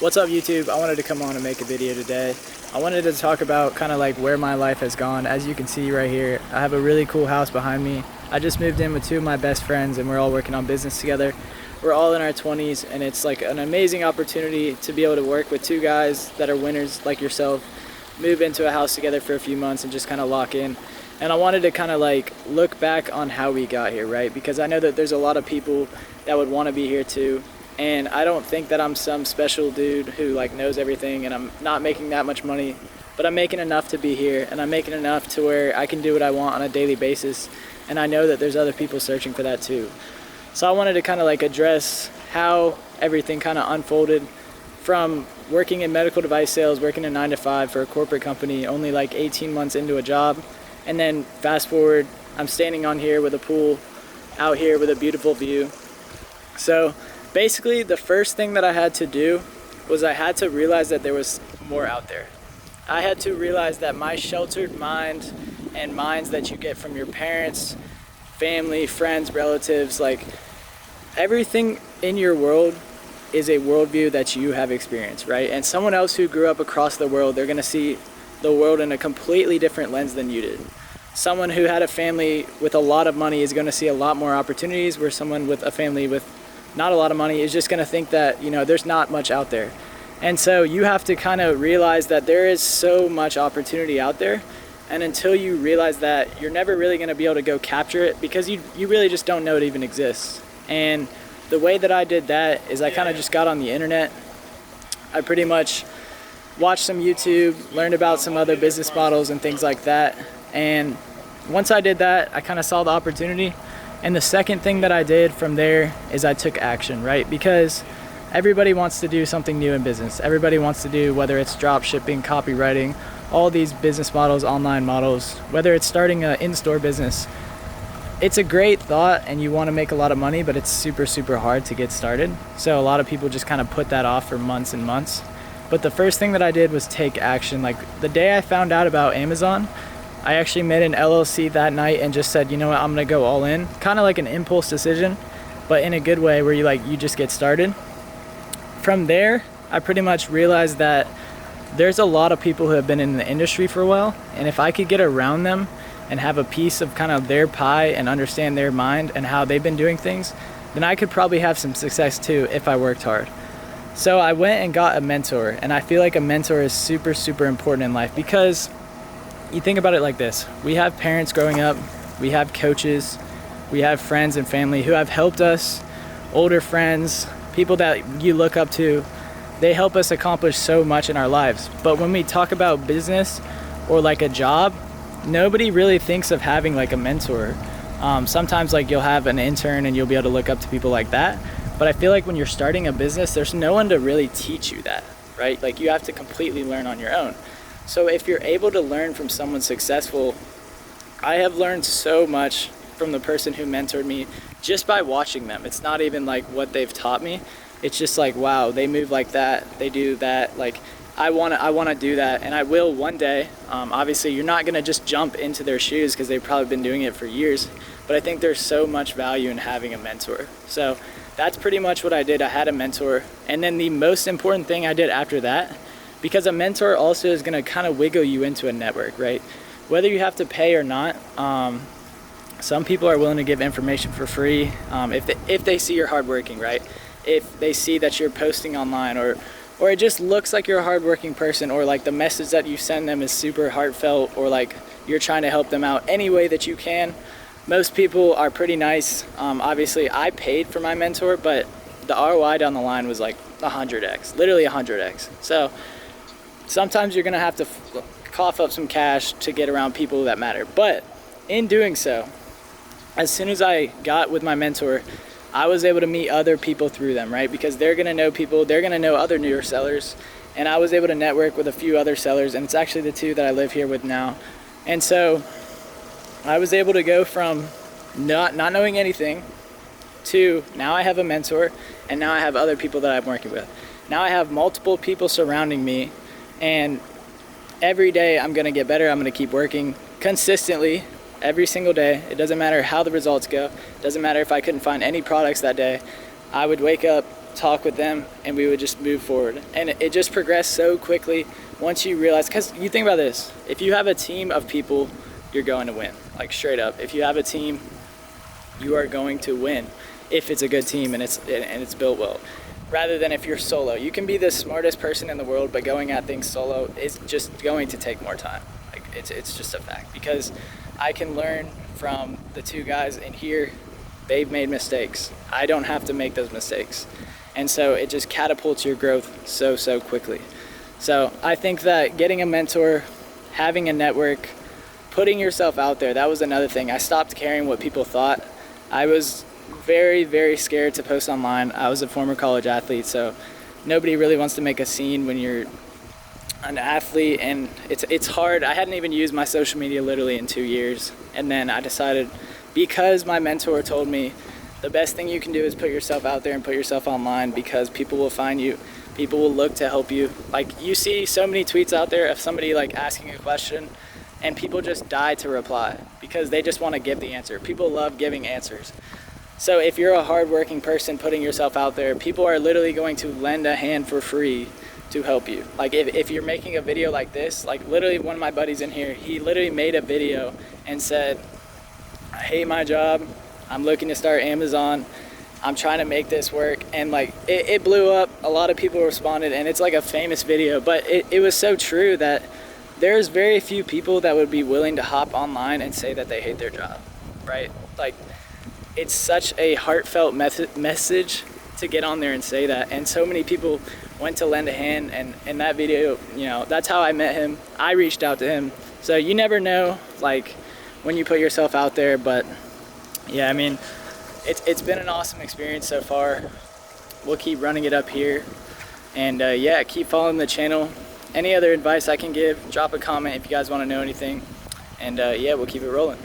What's up, YouTube? I wanted to come on and make a video today. I wanted to talk about kind of like where my life has gone. As you can see right here, I have a really cool house behind me. I just moved in with two of my best friends and we're all working on business together. We're all in our 20s and it's like an amazing opportunity to be able to work with two guys that are winners like yourself, move into a house together for a few months and just kind of lock in. And I wanted to kind of like look back on how we got here, right? Because I know that there's a lot of people that would want to be here too. And I don't think that I'm some special dude who like knows everything and I'm not making that much money, but I'm making enough to be here and I'm making enough to where I can do what I want on a daily basis. And I know that there's other people searching for that too. So I wanted to kind of like address how everything kind of unfolded from working in medical device sales, working a 9-to-5 for a corporate company, only like 18 months into a job. And then fast forward, I'm standing on here with a pool out here with a beautiful view. So basically, the first thing that I had to do was I had to realize that there was more out there. I had to realize that my sheltered mind and minds that you get from your parents, family, friends, relatives, like everything in your world is a worldview that you have experienced, right? And someone else who grew up across the world, they're gonna see the world in a completely different lens than you did. Someone who had a family with a lot of money is gonna see a lot more opportunities, where someone with a family with not a lot of money is just going to think that, you know, there's not much out there. And so you have to kind of realize that there is so much opportunity out there. And until you realize that, you're never really going to be able to go capture it because you really just don't know it even exists. And the way that I did that is I kind of just got on the internet. I pretty much watched some YouTube, learned about some other business models and things like that. And once I did that, I kind of saw the opportunity. And the second thing that I did from there is I took action, right? Because everybody wants to do something new in business. Everybody wants to do, whether it's drop shipping, copywriting, all these business models, online models, whether it's starting an in-store business. It's a great thought and you want to make a lot of money, but it's super, super hard to get started. So a lot of people just kind of put that off for months and months. But the first thing that I did was take action. Like the day I found out about Amazon, I actually made an LLC that night and just said, you know what, I'm gonna go all in. Kind of like an impulse decision, but in a good way where you just get started. From there, I pretty much realized that there's a lot of people who have been in the industry for a while, and if I could get around them and have a piece of kind of their pie and understand their mind and how they've been doing things, then I could probably have some success too if I worked hard. So I went and got a mentor, and I feel like a mentor is super, super important in life because you think about it like this. We have parents growing up, we have coaches, we have friends and family who have helped us, older friends, people that you look up to. They help us accomplish so much in our lives. But when we talk about business or like a job, nobody really thinks of having like a mentor. Sometimes like you'll have an intern and you'll be able to look up to people like that. But I feel like when you're starting a business, there's no one to really teach you that, right? Like you have to completely learn on your own. So if you're able to learn from someone successful, I have learned so much from the person who mentored me just by watching them. It's not even like what they've taught me. It's just like, wow, they move like that, they do that. Like I wanna do that, and I will one day. Obviously, you're not gonna just jump into their shoes because they've probably been doing it for years. But I think there's so much value in having a mentor. So that's pretty much what I did. I had a mentor, and then the most important thing I did after that, because a mentor also is going to kind of wiggle you into a network, right? Whether you have to pay or not, some people are willing to give information for free if they see you're hardworking, right? If they see that you're posting online or it just looks like you're a hardworking person, or like the message that you send them is super heartfelt, or like you're trying to help them out any way that you can. Most people are pretty nice. Obviously, I paid for my mentor, but the ROI down the line was like 100x, literally 100x. So sometimes you're gonna have to cough up some cash to get around people that matter. But in doing so, as soon as I got with my mentor, I was able to meet other people through them, right? Because they're gonna know people, they're gonna know other newer sellers. And I was able to network with a few other sellers, and it's actually the two that I live here with now. And so I was able to go from not knowing anything to now I have a mentor, and now I have other people that I'm working with. Now I have multiple people surrounding me, and every day I'm gonna get better. I'm gonna keep working consistently every single day. It doesn't matter how the results go. It doesn't matter if I couldn't find any products that day. I would wake up talk with them, and we would just move forward. And it just progressed so quickly once you realize, because you think about this, if you have a team of people, you're going to win, like straight up. If you have a team, you are going to win if it's a good team and it's built well. Rather than if you're solo. You can be the smartest person in the world, but going at things solo is just going to take more time. Like it's just a fact, because I can learn from the two guys in here. They've made mistakes. I don't have to make those mistakes. And so it just catapults your growth so quickly. So I think that getting a mentor, having a network, putting yourself out there, that was another thing. I stopped caring what people thought. I was very scared to post online. I was a former college athlete, so nobody really wants to make a scene when you're an athlete, and it's hard. I hadn't even used my social media literally in 2 years, and then I decided, because my mentor told me the best thing you can do is put yourself out there and put yourself online, because people will find you, people will look to help you. Like, you see so many tweets out there of somebody like asking a question and people just die to reply because they just want to give the answer. People love giving answers. So if you're a hardworking person putting yourself out there, people are literally going to lend a hand for free to help you. Like if you're making a video like this, like literally one of my buddies in here, he literally made a video and said, I hate my job, I'm looking to start Amazon, I'm trying to make this work. And like it blew up, a lot of people responded, and it's like a famous video, but it was so true that there's very few people that would be willing to hop online and say that they hate their job, right? Like, it's such a heartfelt message to get on there and say that. And so many people went to lend a hand, and in that video, you know, that's how I met him. I reached out to him. So you never know, like, when you put yourself out there. But yeah, I mean, it's been an awesome experience so far. We'll keep running it up here. And yeah, keep following the channel. Any other advice I can give, drop a comment if you guys want to know anything. And yeah, we'll keep it rolling.